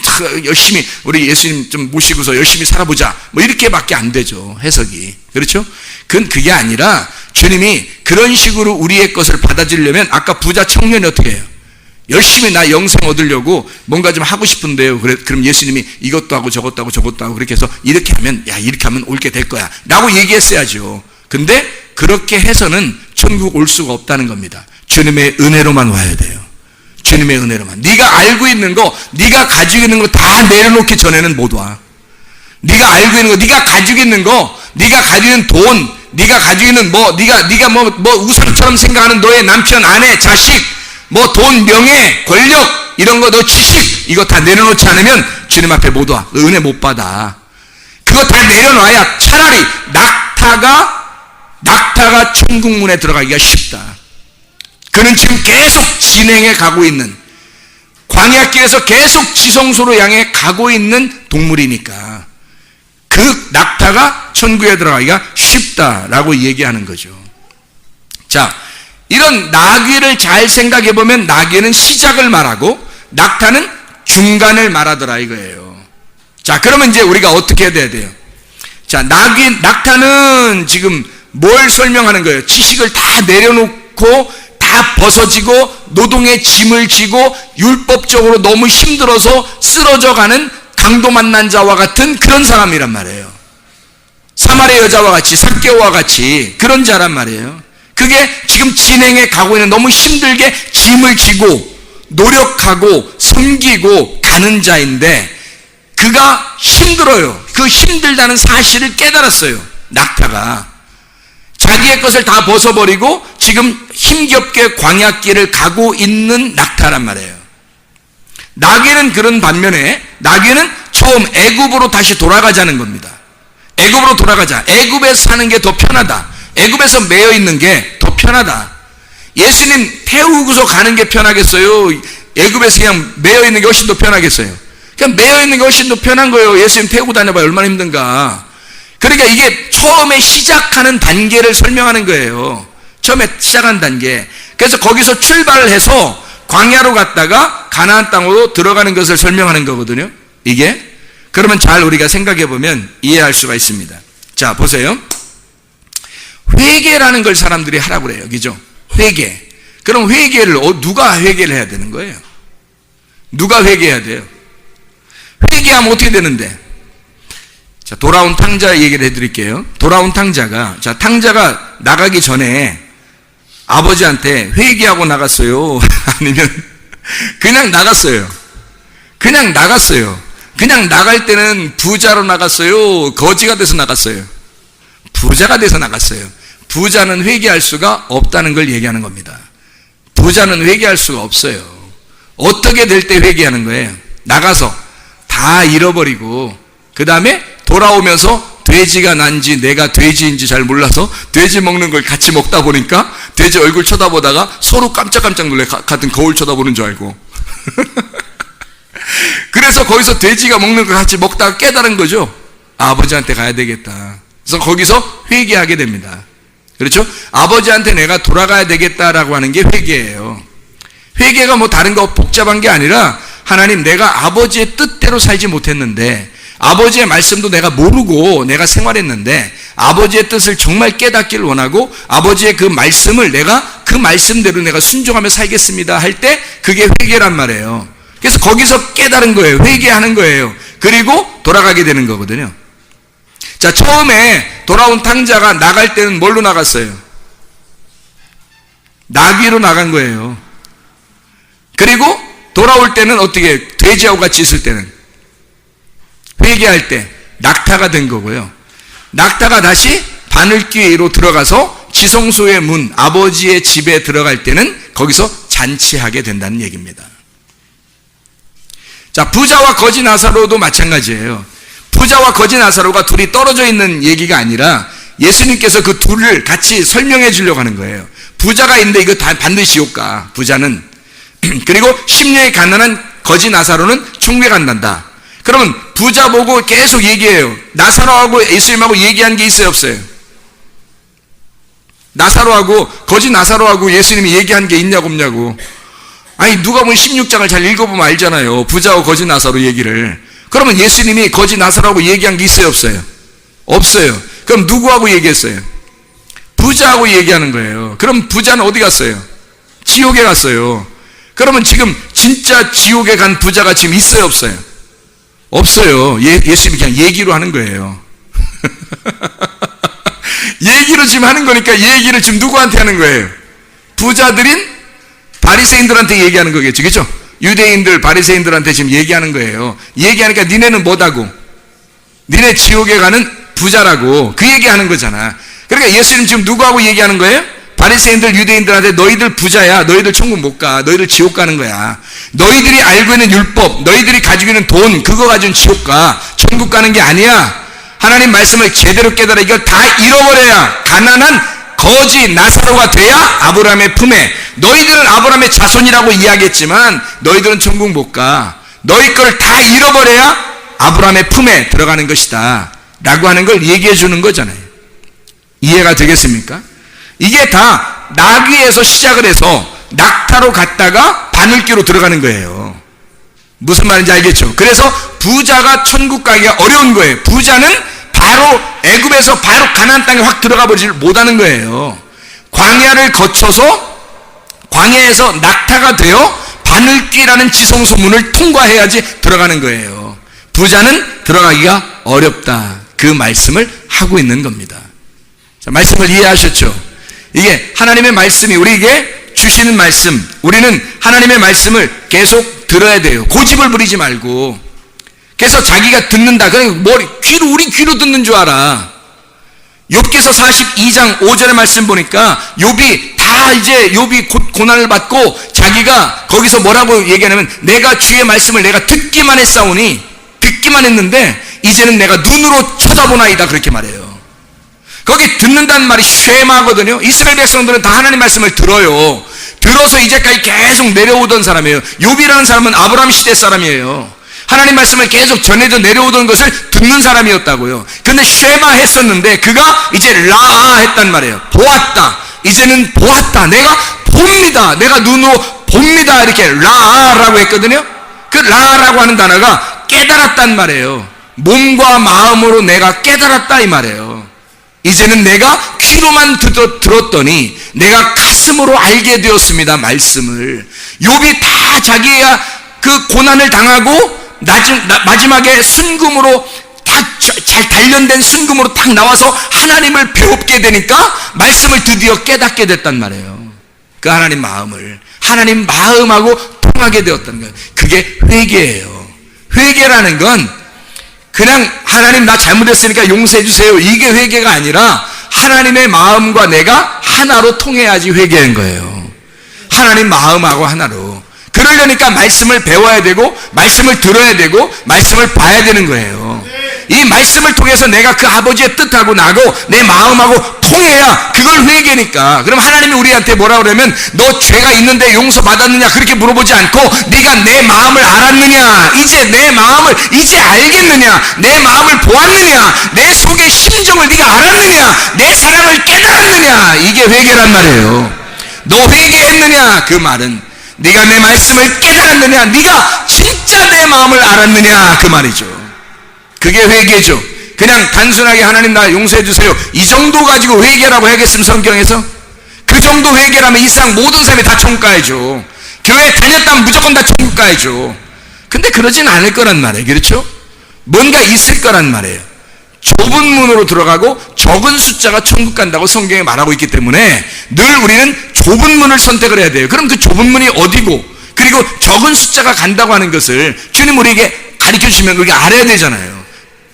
열심히 우리 예수님 좀 모시고서 열심히 살아보자. 뭐 이렇게밖에 안 되죠, 해석이. 그렇죠? 그게 아니라 주님이 그런 식으로 우리의 것을 받아주려면 아까 부자 청년이 어떻게 해요? 열심히 나 영생 얻으려고 뭔가 좀 하고 싶은데요. 그럼 예수님이 이것도 하고 저것도 하고 저것도 하고 그렇게 해서 이렇게 하면 옳게 될 거야 라고 얘기했어야죠. 근데 그렇게 해서는 천국 올 수가 없다는 겁니다. 주님의 은혜로만 와야 돼요. 주님의 은혜로만. 네가 알고 있는 거, 네가 가지고 있는 거 다 내려놓기 전에는 못 와. 네가 알고 있는 거, 네가 가지고 있는 거, 네가 가지고 있는 돈, 네가 가지고 있는 네가 우상처럼 생각하는 너의 남편, 아내, 자식, 돈, 명예, 권력, 이런 거, 너 지식, 이거 다 내려놓지 않으면 주님 앞에 못 와. 너 은혜 못 받아. 그거 다 내려놔야 차라리 낙타가 천국문에 들어가기가 쉽다. 그는 지금 계속 진행해 가고 있는, 광야길에서 계속 지성소로 향해 가고 있는 동물이니까 그 낙타가 천국에 들어가기가 쉽다라고 얘기하는 거죠. 자, 이런 나귀를 잘 생각해 보면 나귀는 시작을 말하고 낙타는 중간을 말하더라 이거예요. 자, 그러면 이제 우리가 어떻게 해야 돼요? 자, 낙타는 지금 뭘 설명하는 거예요? 지식을 다 내려놓고 다 벗어지고 노동의 짐을 지고 율법적으로 너무 힘들어서 쓰러져가는 강도 만난 자와 같은 그런 사람이란 말이에요. 사마리아 여자와 같이, 삭개오와 같이 그런 자란 말이에요. 그게 지금 진행해 가고 있는, 너무 힘들게 짐을 지고 노력하고 섬기고 가는 자인데 그가 힘들어요. 그 힘들다는 사실을 깨달았어요. 낙타가 자기의 것을 다 벗어버리고 지금 힘겹게 광야길을 가고 있는 낙타란 말이에요. 나귀는 그런 반면에 나귀는 처음 애굽으로 다시 돌아가자는 겁니다. 애굽으로 돌아가자. 애굽에서 사는 게 더 편하다. 애굽에서 매여 있는 게 더 편하다. 예수님 태우고서 가는 게 편하겠어요? 애굽에서 그냥 매여 있는 게 훨씬 더 편하겠어요? 그냥 매여 있는 게 훨씬 더 편한 거예요. 예수님 태우고 다녀봐요. 얼마나 힘든가. 그러니까 이게 처음에 시작하는 단계를 설명하는 거예요. 처음에 시작한 단계. 그래서 거기서 출발을 해서 광야로 갔다가 가나안 땅으로 들어가는 것을 설명하는 거거든요. 이게. 그러면 잘 우리가 생각해 보면 이해할 수가 있습니다. 자, 보세요. 회개라는 걸 사람들이 하라고 그래요. 그죠? 회개. 그럼 회개를 누가 회개를 해야 되는 거예요? 누가 회개해야 돼요? 회개하면 어떻게 되는데? 자, 돌아온 탕자 얘기를 해드릴게요. 돌아온 탕자가, 자, 탕자가 나가기 전에 아버지한테 회개하고 나갔어요? 아니면 그냥 나갔어요? 그냥 나갔어요. 그냥 나갈 때는 부자로 나갔어요? 거지가 돼서 나갔어요? 부자가 돼서 나갔어요. 부자는 회개할 수가 없다는 걸 얘기하는 겁니다. 부자는 회개할 수가 없어요. 어떻게 될 때 회개하는 거예요? 나가서 다 잃어버리고 그 다음에 돌아오면서 돼지가 난지 내가 돼지인지 잘 몰라서 돼지 먹는 걸 같이 먹다 보니까 돼지 얼굴 쳐다보다가 서로 깜짝깜짝 놀래. 같은 거울 쳐다보는 줄 알고. 그래서 거기서 돼지가 먹는 걸 같이 먹다가 깨달은 거죠. 아버지한테 가야 되겠다. 그래서 거기서 회개하게 됩니다. 그렇죠? 아버지한테 내가 돌아가야 되겠다라고 하는 게 회개예요. 회개가 뭐 다른 거 복잡한 게 아니라 하나님, 내가 아버지의 뜻대로 살지 못했는데 아버지의 말씀도 내가 모르고 내가 생활했는데 아버지의 뜻을 정말 깨닫기를 원하고 아버지의 그 말씀을 내가 그 말씀대로 내가 순종하며 살겠습니다 할 때 그게 회개란 말이에요. 그래서 거기서 깨달은 거예요. 회개하는 거예요. 그리고 돌아가게 되는 거거든요. 자, 처음에 돌아온 탕자가 나갈 때는 뭘로 나갔어요? 나귀로 나간 거예요. 그리고 돌아올 때는 어떻게, 돼지하고 같이 있을 때는 회개할 때 낙타가 된 거고요. 낙타가 다시 바늘귀로 들어가서 지성소의 문, 아버지의 집에 들어갈 때는 거기서 잔치하게 된다는 얘기입니다. 자, 부자와 거지 나사로도 마찬가지예요. 부자와 거지 나사로가 둘이 떨어져 있는 얘기가 아니라 예수님께서 그 둘을 같이 설명해 주려고 하는 거예요. 부자가 있는데 이거 다 반드시 욕가, 부자는. 그리고 심령이 가난한 거지 나사로는 총회 간단다. 그러면 부자 보고 계속 얘기해요. 나사로하고 예수님하고 얘기한 게 있어요, 없어요? 나사로하고, 거지 나사로하고 예수님이 얘기한 게 있냐고 없냐고. 아니, 누가 보면 16장을 잘 읽어보면 알잖아요. 부자와 거지 나사로 얘기를. 그러면 예수님이 거지 나사로하고 얘기한 게 있어요, 없어요? 없어요. 그럼 누구하고 얘기했어요? 부자하고 얘기하는 거예요. 그럼 부자는 어디 갔어요? 지옥에 갔어요. 그러면 지금 진짜 지옥에 간 부자가 지금 있어요, 없어요? 없어요. 예수님이 그냥 얘기로 하는 거예요. 얘기로 지금 하는 거니까 얘기를 지금 누구한테 하는 거예요? 부자들인 바리새인들한테 얘기하는 거겠죠. 그렇죠? 유대인들, 바리새인들한테 지금 얘기하는 거예요. 얘기하니까 니네는 뭐다고? 니네 지옥에 가는 부자라고. 그 얘기하는 거잖아. 그러니까 예수님 지금 누구하고 얘기하는 거예요? 바리새인들, 유대인들한테 너희들 부자야. 너희들 천국 못 가. 너희들 지옥 가는 거야. 너희들이 알고 있는 율법, 너희들이 가지고 있는 돈, 그거 가지고는 지옥 가. 천국 가는 게 아니야. 하나님 말씀을 제대로 깨달아 이걸 다 잃어버려야 가난한 거지 나사로가 돼야 아브라함의 품에. 너희들은 아브라함의 자손이라고 이야기했지만 너희들은 천국 못 가. 너희 걸 다 잃어버려야 아브라함의 품에 들어가는 것이다 라고 하는 걸 얘기해 주는 거잖아요. 이해가 되겠습니까? 이게 다 나귀에서 시작을 해서 낙타로 갔다가 바늘귀로 들어가는 거예요. 무슨 말인지 알겠죠? 그래서 부자가 천국 가기가 어려운 거예요. 부자는 바로 애굽에서 바로 가나안 땅에 확 들어가 버리지 못하는 거예요. 광야를 거쳐서 광야에서 낙타가 되어 바늘귀라는 지성소문을 통과해야지 들어가는 거예요. 부자는 들어가기가 어렵다. 그 말씀을 하고 있는 겁니다. 자, 말씀을 이해하셨죠? 이게 하나님의 말씀이 우리에게 주시는 말씀, 우리는 하나님의 말씀을 계속 들어야 돼요. 고집을 부리지 말고. 그래서 자기가 듣는다. 그냥 우리 귀로 듣는 줄 알아. 욥기서 42장 5절의 말씀 보니까 욥이 곧 고난을 받고 자기가 거기서 뭐라고 얘기하냐면 내가 주의 말씀을 내가 듣기만 했사오니 듣기만 했는데 이제는 내가 눈으로 쳐다보나이다 그렇게 말해요. 거기 듣는다는 말이 쉐마거든요. 이스라엘 백성들은 다 하나님 말씀을 들어요. 들어서 이제까지 계속 내려오던 사람이에요. 욥이라는 사람은 아브라함 시대 사람이에요. 하나님 말씀을 계속 전해져 내려오던 것을 듣는 사람이었다고요. 근데 쉐마 했었는데 그가 이제 라아 했단 말이에요. 보았다. 이제는 보았다. 내가 봅니다. 내가 눈으로 봅니다. 이렇게 라아라고 했거든요. 그 라아라고 하는 단어가 깨달았단 말이에요. 몸과 마음으로 내가 깨달았다 이 말이에요. 이제는 내가 귀로만 들었더니 내가 가슴으로 알게 되었습니다. 말씀을. 욥이 다 자기가 그 고난을 당하고 마지막에 순금으로 다 잘 단련된 순금으로 딱 나와서 하나님을 배웁게 되니까 말씀을 드디어 깨닫게 됐단 말이에요. 그 하나님 마음을 하나님 마음하고 통하게 되었다는 거예요. 그게 회개예요. 회개라는 건 그냥 하나님 나 잘못했으니까 용서해 주세요 이게 회개가 아니라 하나님의 마음과 내가 하나로 통해야지 회개인 거예요. 하나님 마음하고 하나로. 그러려니까 말씀을 배워야 되고 말씀을 들어야 되고 말씀을 봐야 되는 거예요. 이 말씀을 통해서 내가 그 아버지의 뜻하고 나고 내 마음하고 통해야 그걸 회개니까. 그럼 하나님이 우리한테 뭐라 그러면 너 죄가 있는데 용서받았느냐 그렇게 물어보지 않고 네가 내 마음을 알았느냐, 이제 내 마음을 이제 알겠느냐, 내 마음을 보았느냐, 내 속의 심정을 네가 알았느냐, 내 사랑을 깨달았느냐, 이게 회개란 말이에요. 너 회개했느냐, 그 말은 네가 내 말씀을 깨달았느냐, 네가 진짜 내 마음을 알았느냐 그 말이죠. 그게 회개죠. 그냥 단순하게 하나님 나 용서해 주세요 이 정도 가지고 회개라고 하겠으면 성경에서 그 정도 회개라면 이 세상 모든 사람이 다 천국 가야죠. 교회 다녔다면 무조건 다 천국 가야죠. 근데 그러진 않을 거란 말이에요. 그렇죠? 뭔가 있을 거란 말이에요. 좁은 문으로 들어가고 적은 숫자가 천국 간다고 성경에 말하고 있기 때문에 늘 우리는 좁은 문을 선택을 해야 돼요. 그럼 그 좁은 문이 어디고 그리고 적은 숫자가 간다고 하는 것을 주님 우리에게 가르쳐 주시면 우리가 알아야 되잖아요.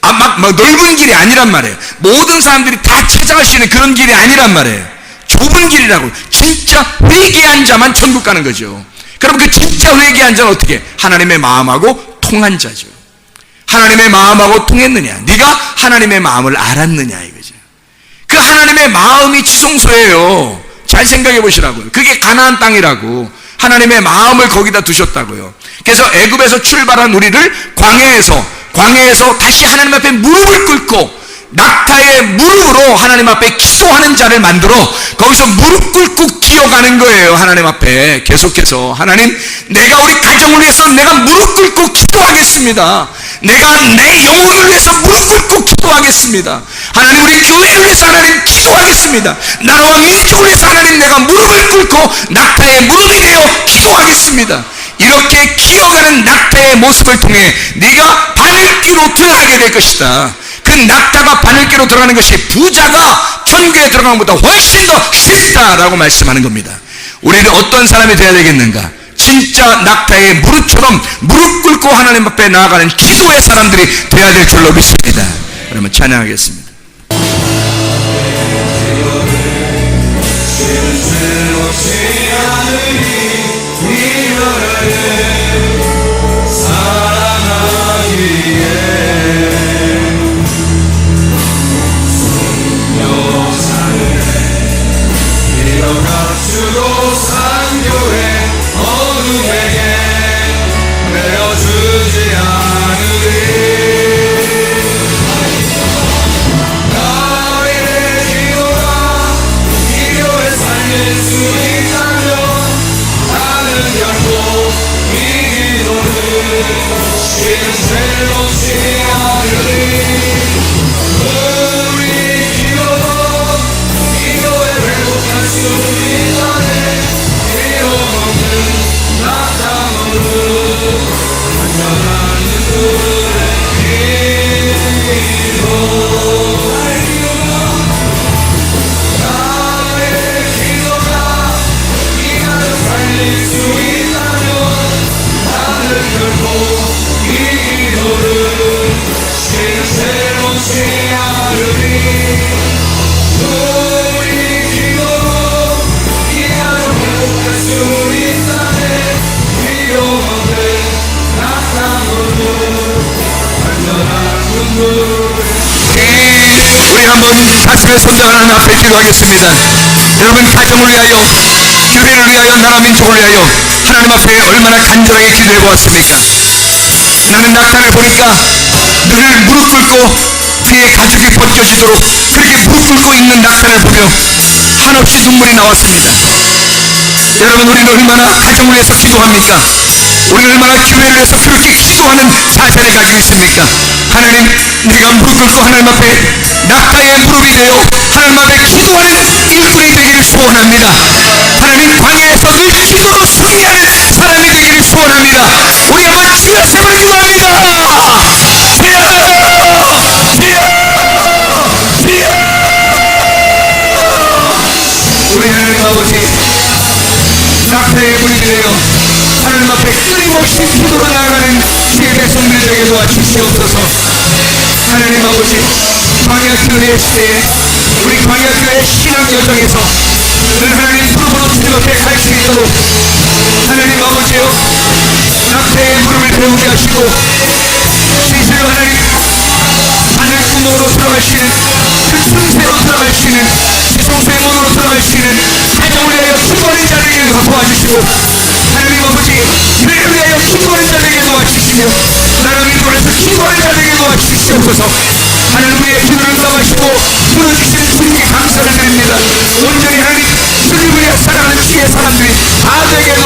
막 넓은 길이 아니란 말이에요. 모든 사람들이 다 찾아갈 수 있는 그런 길이 아니란 말이에요. 좁은 길이라고. 진짜 회개한 자만 천국 가는 거죠. 그럼 그 진짜 회개한 자는 어떻게? 하나님의 마음하고 통한 자죠. 하나님의 마음하고 통했느냐, 네가 하나님의 마음을 알았느냐 이거죠. 그 하나님의 마음이 지성소예요. 잘 생각해 보시라고요. 그게 가나안 땅이라고. 하나님의 마음을 거기다 두셨다고요. 그래서 애굽에서 출발한 우리를 광야에서 다시 하나님 앞에 무릎을 꿇고 낙타의 무릎으로 하나님 앞에 기도하는 자를 만들어 거기서 무릎 꿇고 기어가는 거예요. 하나님 앞에 계속해서 하나님 내가 우리 가정을 위해서 내가 무릎 꿇고 기도하겠습니다. 내가 내 영혼을 위해서 무릎 꿇고 기도하겠습니다. 하나님 우리 교회를 위해서 하나님 기도하겠습니다. 나라와 민족을 위해서 하나님 내가 무릎을 꿇고 낙타의 무릎이 되어 기도하겠습니다. 이렇게 기어가는 낙타의 모습을 통해 네가 바늘귀로 들어가게 될 것이다. 그 낙타가 바늘귀로 들어가는 것이 부자가 천국에 들어가는 것보다 훨씬 더 쉽다라고 말씀하는 겁니다. 우리는 어떤 사람이 되어야 되겠는가? 진짜 낙타의 무릎처럼 무릎 꿇고 하나님 앞에 나아가는 기도의 사람들이 되어야 될 줄로 믿습니다. 그러면 찬양하겠습니다. 나의 기도가 이 교회 살릴 수 있다. 우리 한번 가슴에 손잡아 하나님 앞에 기도하겠습니다. 여러분, 가정을 위하여, 교회를 위하여, 나라 민족을 위하여 하나님 앞에 얼마나 간절하게 기도해 보았습니까? 나는 낙탄을 보니까 늘 무릎 꿇고 그의 가죽이 벗겨지도록 그렇게 무릎 꿇고 있는 낙탄을 보며 한없이 눈물이 나왔습니다. 여러분, 우리는 얼마나 가정을 위해서 기도합니까? 우리는 얼마나 교회를 위해서 그렇게 기도하는 사자를 가지고 있습니까? 하나님, 우리가 무릎 꿇고 하나님 앞에 낙타의 무릎이 되어 하나님 앞에 기도하는 일꾼이 되기를 소원합니다. 하나님, 광야에서 늘 기도로 승리하는 사람이 되기를 소원합니다. 우리 한번 주여 세번 기도합니다. 주여, 주여, 주여. 우리 하나님 아버지, 낙타의 무릎이 되어 하나님 앞에 끊임없이 기도로 나아가는 주의 백성들 되게 도와주시옵소서. 하나님 아버지, 광야교회 시대에 우리 광야교회 신앙 여정에서 늘 하나님 무릎으로 주님 앞에 갈 수 있도록 하나님 아버지여, 낙타의 무릎을 배우게 하시고 진실로 하나님 하늘 구멍으로 들어가시는 그 틈새로 들어가시는 지성소의 문으로 들어가시는 가정을 위하여 기도하는 자들에게 도와주시고 하나님 아버지, 교회를 위하여 기도하는 자들에게 도와주시며 나라 민족을 위해서 기도하는 자들에게 도와주시옵소서. 하나님, 우리의 기도를 응답하시고 풀어주시는 주님께 감사를 드립니다. 온전히 하나님 주님을 위해 살아가는 주의 사람들이 다 되게